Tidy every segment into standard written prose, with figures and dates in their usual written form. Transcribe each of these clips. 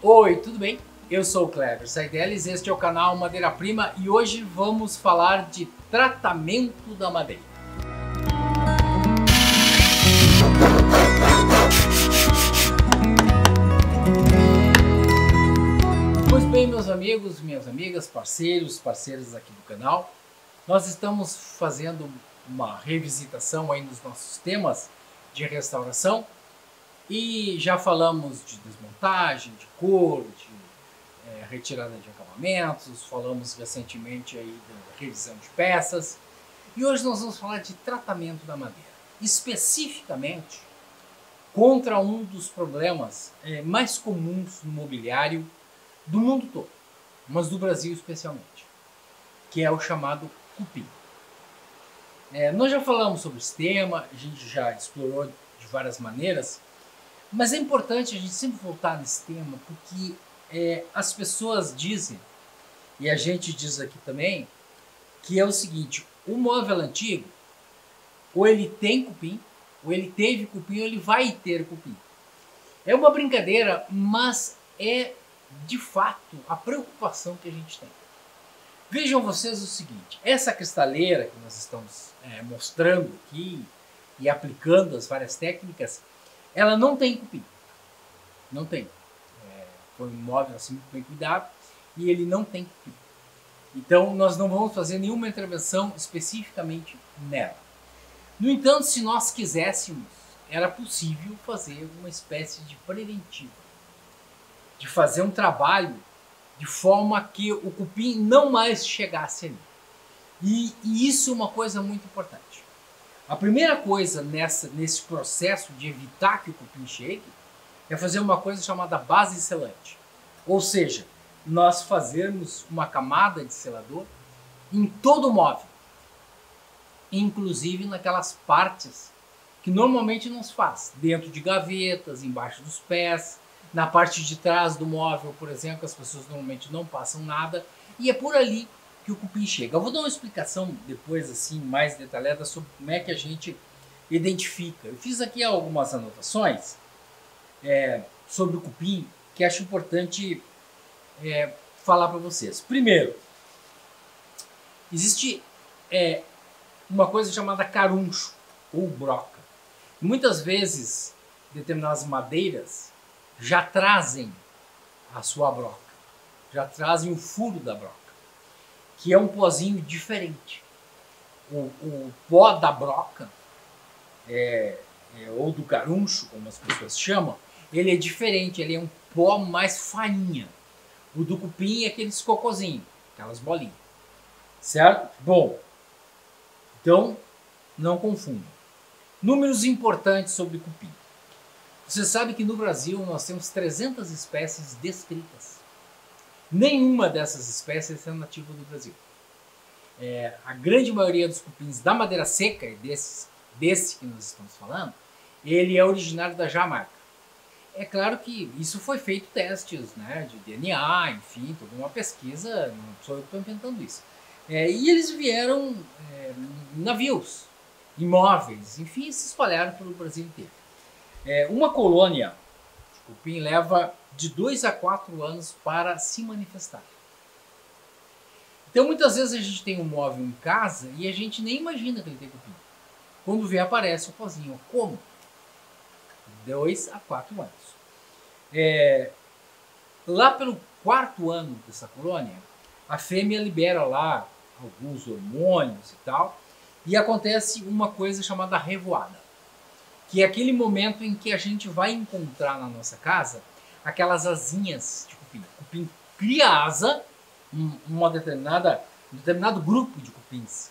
Oi, tudo bem? Eu sou o Cleber Saidelis, este é o canal Madeira Prima e hoje vamos falar de tratamento da madeira. Pois bem, meus amigos, minhas amigas, parceiras aqui do canal, nós estamos fazendo uma revisitação aí nos nossos temas de restauração e já falamos de desmontagem, de couro, de retirada de acabamentos, falamos recentemente aí da revisão de peças e hoje nós vamos falar de tratamento da madeira, especificamente contra um dos problemas mais comuns no mobiliário do mundo todo, mas do Brasil especialmente, que é o chamado cupim. Nós já falamos sobre esse tema, a gente já explorou de várias maneiras, mas é importante a gente sempre voltar nesse tema porque as pessoas dizem, e a gente diz aqui também, que é o seguinte: o móvel antigo, ou ele tem cupim, ou ele teve cupim, ou ele vai ter cupim. É uma brincadeira, mas é de fato a preocupação que a gente tem. Vejam vocês o seguinte: essa cristaleira que nós estamos mostrando aqui e aplicando as várias técnicas, ela não tem cupim. Não tem. Foi um móvel assim muito bem cuidado e ele não tem cupim. Então nós não vamos fazer nenhuma intervenção especificamente nela. No entanto, se nós quiséssemos, era possível fazer uma espécie de preventiva, de fazer um trabalho de forma que o cupim não mais chegasse ali. E isso é uma coisa muito importante. A primeira coisa nesse processo de evitar que o cupim chegue é fazer uma coisa chamada base selante. Ou seja, nós fazermos uma camada de selador em todo o móvel, inclusive naquelas partes que normalmente não se faz, dentro de gavetas, embaixo dos pés, na parte de trás do móvel, por exemplo, as pessoas normalmente não passam nada, e é por ali que o cupim chega. Eu vou dar uma explicação depois assim mais detalhada sobre como é que a gente identifica. Eu fiz aqui algumas anotações sobre o cupim que acho importante falar para vocês. Primeiro, existe uma coisa chamada caruncho ou broca. Muitas vezes determinadas madeiras já trazem a sua broca, já trazem o furo da broca, que é um pozinho diferente. O pó da broca, ou do caruncho, como as pessoas chamam, ele é diferente, ele é um pó mais farinha. O do cupim é aqueles cocozinhos, aquelas bolinhas. Certo? Bom, então não confundam. Números importantes sobre cupim. Você sabe que no Brasil nós temos 300 espécies descritas. Nenhuma dessas espécies é nativa do Brasil. A grande maioria dos cupins da madeira seca, desse que nós estamos falando, ele é originário da Jamaica. É claro que isso foi feito testes, né, de DNA, enfim, toda uma pesquisa, não sou eu que estou inventando isso. E eles vieram em navios, em móveis, enfim, se espalharam pelo Brasil inteiro. Uma colônia de cupim leva de 2 a 4 anos para se manifestar. Então muitas vezes a gente tem um móvel em casa e a gente nem imagina que ele tem cupim. Quando vê, aparece o pozinho. Como? 2 a 4 anos. Lá pelo 4º ano dessa colônia, a fêmea libera lá alguns hormônios e tal, e acontece uma coisa chamada revoada, que é aquele momento em que a gente vai encontrar na nossa casa aquelas asinhas de cupim. O cupim cria asa, um determinado grupo de cupins,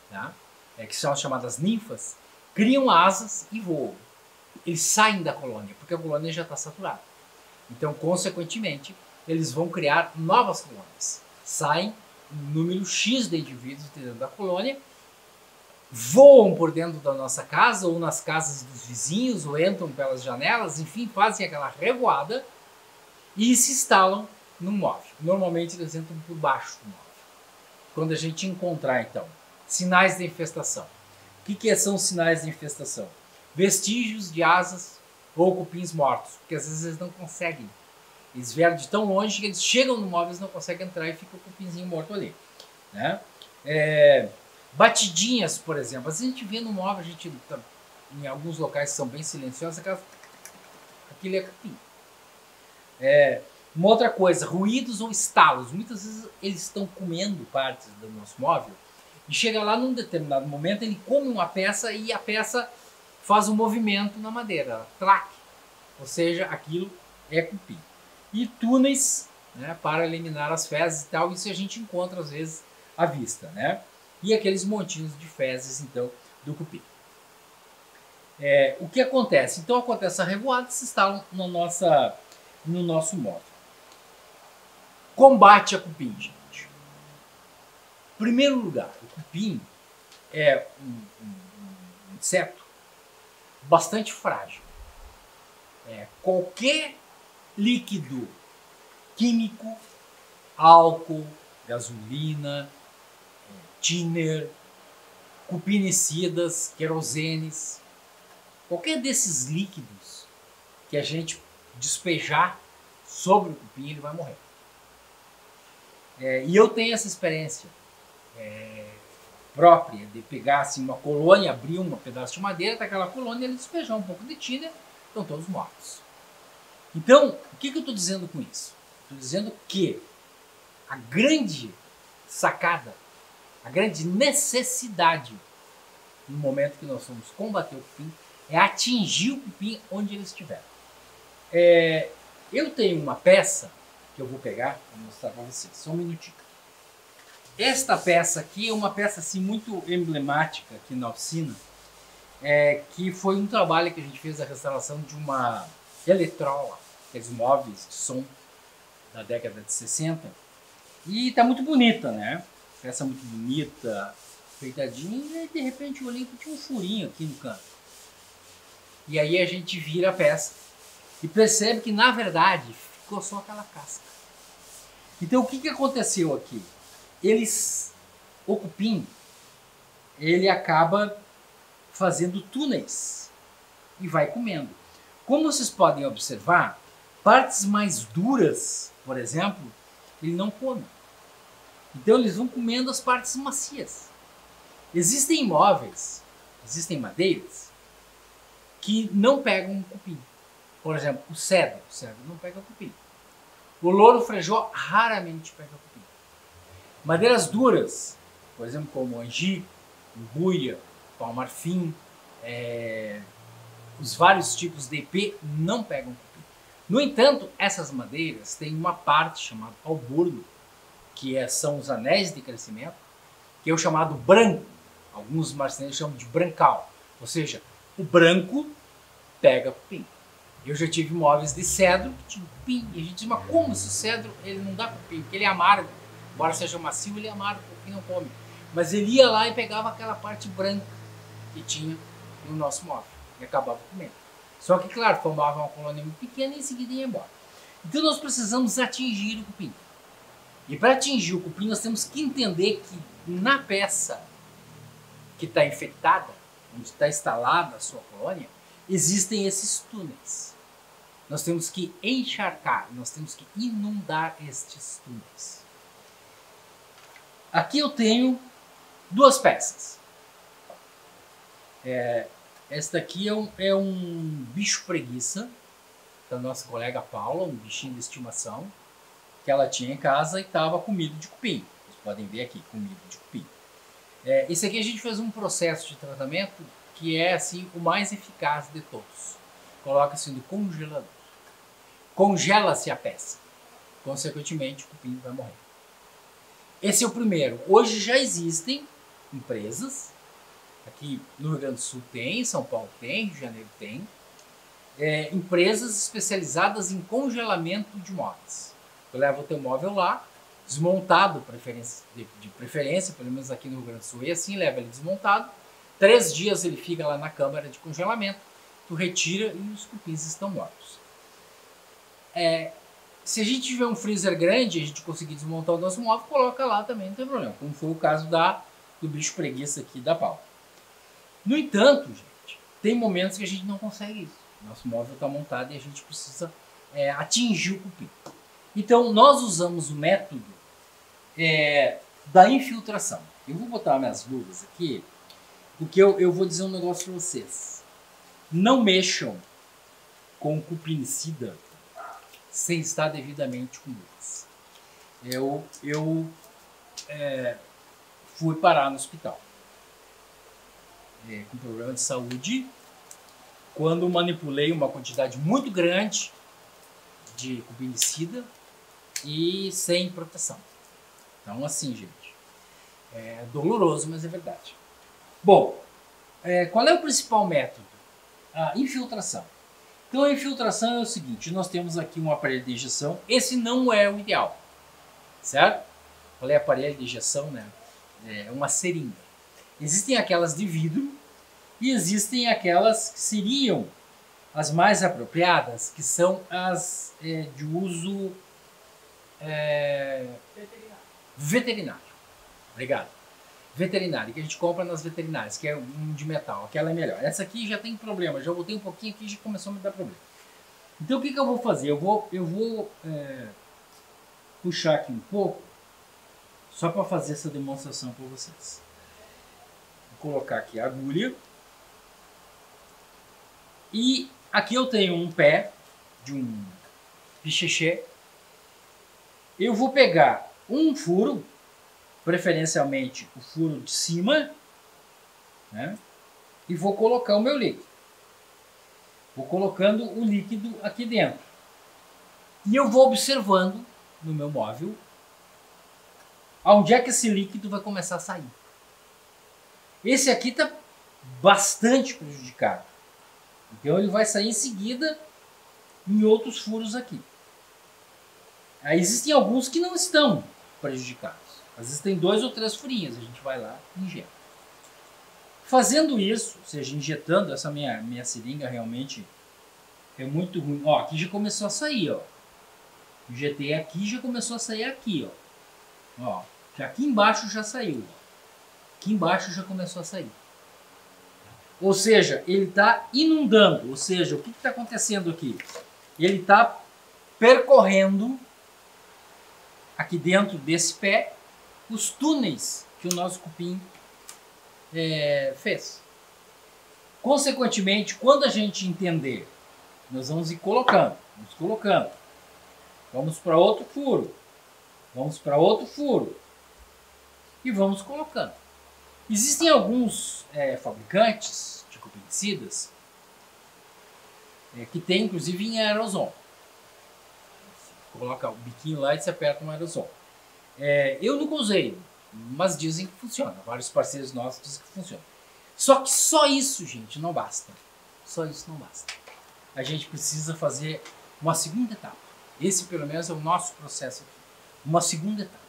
tá? Que são as chamadas ninfas, criam asas e voam. Eles saem da colônia, porque a colônia já está saturada. Então, consequentemente, eles vão criar novas colônias. Saem um número X de indivíduos dentro da colônia, voam por dentro da nossa casa ou nas casas dos vizinhos, ou entram pelas janelas, enfim, fazem aquela revoada e se instalam no móvel. Normalmente eles entram por baixo do móvel. Quando a gente encontrar, então, sinais de infestação. O que são sinais de infestação? Vestígios de asas ou cupins mortos, porque às vezes eles não conseguem Eles vieram de tão longe que eles chegam no móvel, eles não conseguem entrar e fica o cupinzinho morto ali. Né? Batidinhas, por exemplo. Às vezes a gente vê no móvel, a gente tá, em alguns locais que são bem silenciosos, aquele é cupim. Uma outra coisa, ruídos ou estalos. Muitas vezes eles estão comendo partes do nosso móvel e chega lá num determinado momento, ele come uma peça e a peça faz um movimento na madeira, ela claque. Ou seja, aquilo é cupim. E túneis, né, para eliminar as fezes e tal, isso a gente encontra às vezes à vista, né? E aqueles montinhos de fezes, então, do cupim. O que acontece? Então acontece a revoada, se instalam no nosso móvel. Combate a cupim, gente. Em primeiro lugar, o cupim é um inseto bastante frágil. Qualquer líquido químico, álcool, gasolina, thinner, cupinicidas, querosenes, qualquer desses líquidos que a gente despejar sobre o cupim, ele vai morrer. E eu tenho essa experiência própria de pegar assim, uma colônia, abrir um pedaço de madeira daquela colônia, ele despejar um pouco de thinner, estão todos mortos. Então, o que eu estou dizendo com isso? Estou dizendo que a grande sacada, a grande necessidade no momento que nós vamos combater o cupim é atingir o cupim onde ele estiver. Eu tenho uma peça que eu vou pegar e mostrar para vocês. Só um minutinho. Esta peça aqui é uma peça assim, muito emblemática aqui na oficina, que foi um trabalho que a gente fez a restauração de uma Eletrola, aqueles móveis de som da década de 60. E tá muito bonita, né? Peça muito bonita, feitadinha, e de repente eu olhei que tinha um furinho aqui no canto. E aí a gente vira a peça e percebe que na verdade ficou só aquela casca. Então o que aconteceu aqui? O cupim, ele acaba fazendo túneis e vai comendo. Como vocês podem observar, partes mais duras, por exemplo, ele não come. Então eles vão comendo as partes macias. Existem móveis, existem madeiras que não pegam cupim. Por exemplo, o cedro não pega cupim. O louro frejó raramente pega cupim. Madeiras duras, por exemplo, como angico, embuia, pau-marfim, os vários tipos de ipê não pegam cupim. No entanto, essas madeiras têm uma parte chamada alburno, que são os anéis de crescimento, que é o chamado branco. Alguns marceneiros chamam de brancal. Ou seja, o branco pega cupim. Eu já tive móveis de cedro que tinha cupim. E a gente diz, mas como esse cedro ele não dá cupim? Porque ele é amargo. Embora seja macio, ele é amargo, o cupim não come. Mas ele ia lá e pegava aquela parte branca que tinha no nosso móvel. E acabava comendo. Só que, claro, formava uma colônia muito pequena e em seguida ia embora. Então nós precisamos atingir o cupim. E para atingir o cupim, nós temos que entender que na peça que está infectada, onde está instalada a sua colônia, existem esses túneis. Nós temos que encharcar, nós temos que inundar estes túneis. Aqui eu tenho duas peças. Esta aqui é um bicho preguiça da nossa colega Paula, um bichinho de estimação que ela tinha em casa e estava comido de cupim. Vocês podem ver aqui, comido de cupim. Esse aqui a gente fez um processo de tratamento que é assim o mais eficaz de todos. Coloca-se no congelador. Congela-se a peça. Consequentemente, o cupim vai morrer. Esse é o primeiro. Hoje já existem empresas, aqui no Rio Grande do Sul tem, em São Paulo tem, Rio de Janeiro tem, empresas especializadas em congelamento de móveis. Tu leva o teu móvel lá, desmontado, de preferência, pelo menos aqui no Rio Grande do Sul, e assim leva ele desmontado. 3 dias ele fica lá na câmara de congelamento, tu retira e os cupins estão mortos. Se a gente tiver um freezer grande e a gente conseguir desmontar o nosso móvel, coloca lá também, não tem problema. Como foi o caso do bicho preguiça aqui da Paula. No entanto, gente, tem momentos que a gente não consegue isso. Nosso móvel está montado e a gente precisa atingir o cupim. Então, nós usamos o método da infiltração. Eu vou botar minhas luvas aqui, porque eu vou dizer um negócio para vocês. Não mexam com cupinicida sem estar devidamente com luvas. Eu fui parar no hospital com problema de saúde quando manipulei uma quantidade muito grande de cupinicida e sem proteção. Então, assim, gente, é doloroso, mas é verdade. Bom, qual é o principal método? A infiltração. Então, a infiltração é o seguinte: nós temos aqui um aparelho de injeção. Esse não é o ideal, certo? Qual é o aparelho de injeção, né? É uma seringa. Existem aquelas de vidro e existem aquelas que seriam as mais apropriadas, que são as de uso veterinário. Obrigado. Veterinário, que a gente compra nas veterinárias, que é um de metal. Aquela é melhor. Essa aqui já tem problema. Já botei um pouquinho aqui e já começou a me dar problema. Então, o que eu vou fazer? Eu vou puxar aqui um pouco, só para fazer essa demonstração para vocês. Vou colocar aqui a agulha. E aqui eu tenho um pé de um pichechê. Eu vou pegar um furo, preferencialmente o furo de cima, né? E vou colocar o meu líquido. Vou colocando o líquido aqui dentro. E eu vou observando no meu móvel aonde é que esse líquido vai começar a sair. Esse aqui está bastante prejudicado. Então ele vai sair em seguida em outros furos aqui. Aí existem alguns que não estão prejudicados. Às vezes tem 2 ou 3 furinhos, a gente vai lá e injeta. Fazendo isso, ou seja, injetando, essa minha seringa realmente é muito ruim. Ó, aqui já começou a sair, ó. Injetei aqui, já começou a sair aqui, ó. Ó, aqui embaixo já saiu. Aqui embaixo já começou a sair. Ou seja, ele está inundando. Ou seja, o que está acontecendo aqui? Ele está percorrendo aqui dentro desse pé os túneis que o nosso cupim fez. Consequentemente, quando a gente entender, nós vamos ir colocando. Vamos colocando. Vamos para outro furo. Vamos para outro furo. E vamos colocando. Existem alguns fabricantes de cupinicidas que tem inclusive em aerosol. Você coloca o biquinho lá e você aperta um aerosol. Eu nunca usei, mas dizem que funciona. Vários parceiros nossos dizem que funciona. Só que só isso, gente, não basta. Só isso não basta. A gente precisa fazer uma segunda etapa. Esse, pelo menos, é o nosso processo aqui. Uma segunda etapa,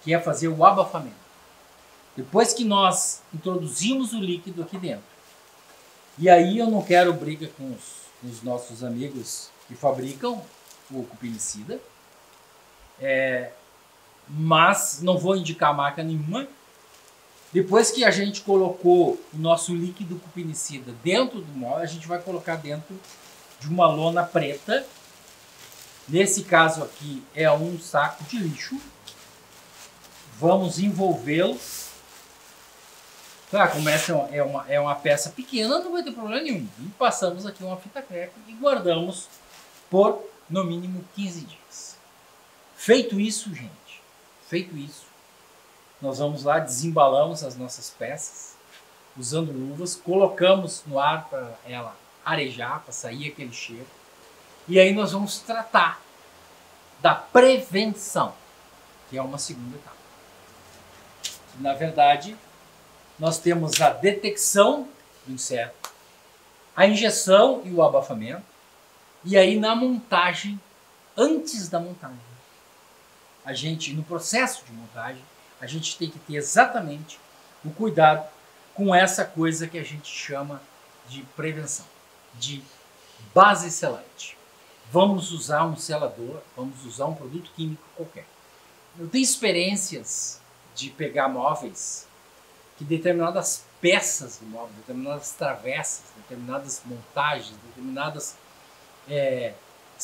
que é fazer o abafamento. Depois que nós introduzimos o líquido aqui dentro, e aí eu não quero briga com os nossos amigos que fabricam o cupinicida, mas não vou indicar marca nenhuma. Depois que a gente colocou o nosso líquido cupinicida dentro do molde, a gente vai colocar dentro de uma lona preta. Nesse caso aqui é um saco de lixo. Vamos envolvê-lo. Claro, como essa é uma peça pequena, não vai ter problema nenhum. E passamos aqui uma fita crepe e guardamos por no mínimo 15 dias. Feito isso, gente, feito isso, nós vamos lá, desembalamos as nossas peças, usando luvas, colocamos no ar para ela arejar, para sair aquele cheiro. E aí nós vamos tratar da prevenção, que é uma segunda etapa. Na verdade, nós temos a detecção do inseto, a injeção e o abafamento, e aí na montagem, antes da montagem, no processo de montagem, a gente tem que ter exatamente o cuidado com essa coisa que a gente chama de prevenção, de base selante. Vamos usar um selador, vamos usar um produto químico qualquer. Eu tenho experiências de pegar móveis que determinadas peças do móvel, determinadas travessas, determinadas montagens, determinadas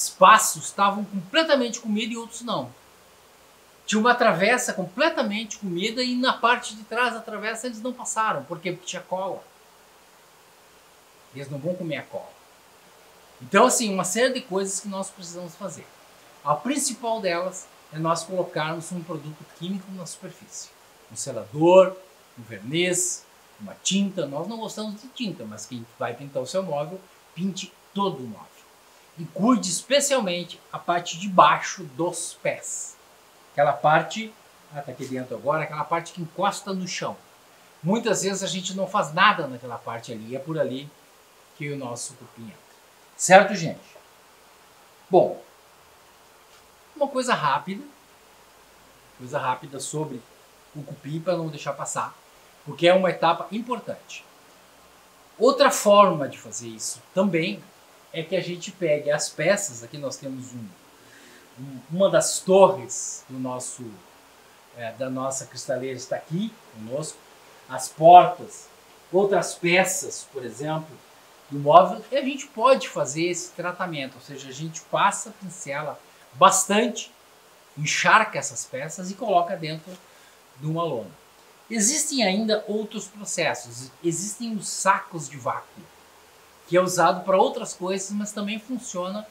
espaços estavam completamente comidos e outros não. Tinha uma travessa completamente comida e na parte de trás da travessa eles não passaram. Por quê? Porque tinha cola. Eles não vão comer a cola. Então, assim, uma série de coisas que nós precisamos fazer. A principal delas é nós colocarmos um produto químico na superfície. Um selador, um verniz, uma tinta. Nós não gostamos de tinta, mas quem vai pintar o seu móvel, pinte todo o móvel. E cuide especialmente a parte de baixo dos pés. Aquela parte, tá aqui dentro agora, aquela parte que encosta no chão. Muitas vezes a gente não faz nada naquela parte ali, é por ali que o nosso cupim entra. Certo, gente? Bom, uma coisa rápida sobre o cupim para não deixar passar, porque é uma etapa importante. Outra forma de fazer isso também é que a gente pegue as peças, aqui nós temos uma das torres da nossa cristaleira está aqui conosco, as portas, outras peças, por exemplo, do móvel, e a gente pode fazer esse tratamento, ou seja, a gente passa, pincela bastante, encharca essas peças e coloca dentro de uma lona. Existem ainda outros processos, existem os sacos de vácuo, que é usado para outras coisas, mas também funciona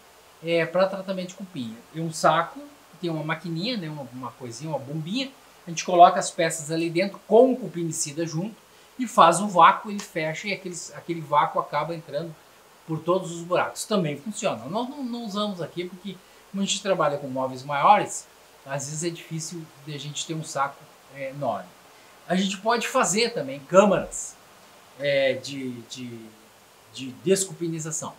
para tratamento de cupim. É um saco, tem uma maquininha, né, uma coisinha, uma bombinha, a gente coloca as peças ali dentro com o cupimicida junto e faz o vácuo, ele fecha e aquele vácuo acaba entrando por todos os buracos. Também funciona. Nós não usamos aqui porque como a gente trabalha com móveis maiores, às vezes é difícil de a gente ter um saco enorme. A gente pode fazer também câmaras de descupinização.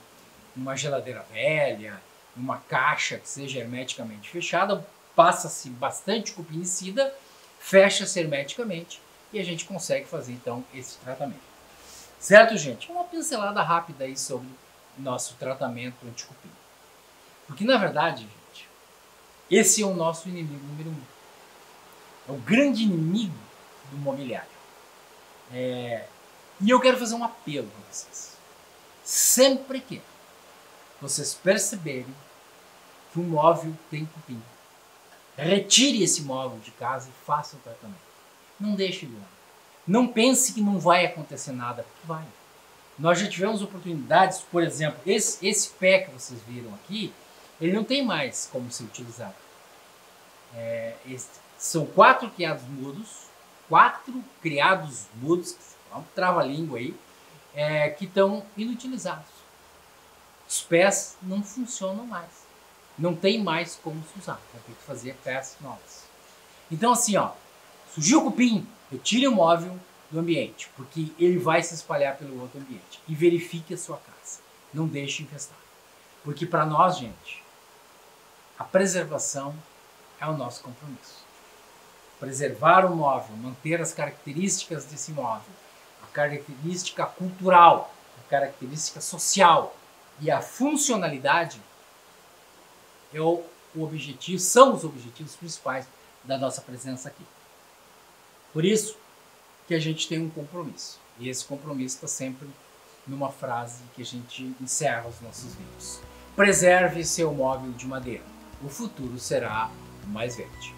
Uma geladeira velha, uma caixa que seja hermeticamente fechada, passa-se bastante cupinicida, fecha-se hermeticamente e a gente consegue fazer então esse tratamento. Certo, gente? Uma pincelada rápida aí sobre o nosso tratamento anticupim. Porque na verdade, gente, esse é o nosso inimigo número 1. É o grande inimigo do mobiliário. E eu quero fazer um apelo para vocês. Sempre que vocês perceberem que um móvel tem cupim, retire esse móvel de casa e faça o tratamento. Não deixe ele lá. Não pense que não vai acontecer nada, porque vai. Nós já tivemos oportunidades, por exemplo, esse pé que vocês viram aqui, ele não tem mais como ser utilizado. São 4 criados mudos, um trava-língua aí, que estão inutilizados. Os pés não funcionam mais. Não tem mais como se usar. Vai ter que fazer peças novas. Então assim, ó, surgiu o cupim, retire o móvel do ambiente, porque ele vai se espalhar pelo outro ambiente. E verifique a sua casa. Não deixe infestar. Porque para nós, gente, a preservação é o nosso compromisso. Preservar o móvel, manter as características desse móvel, a característica cultural, a característica social e a funcionalidade são os objetivos principais da nossa presença aqui. Por isso que a gente tem um compromisso. E esse compromisso está sempre numa frase que a gente encerra os nossos vídeos. Preserve seu móvel de madeira. O futuro será mais verde.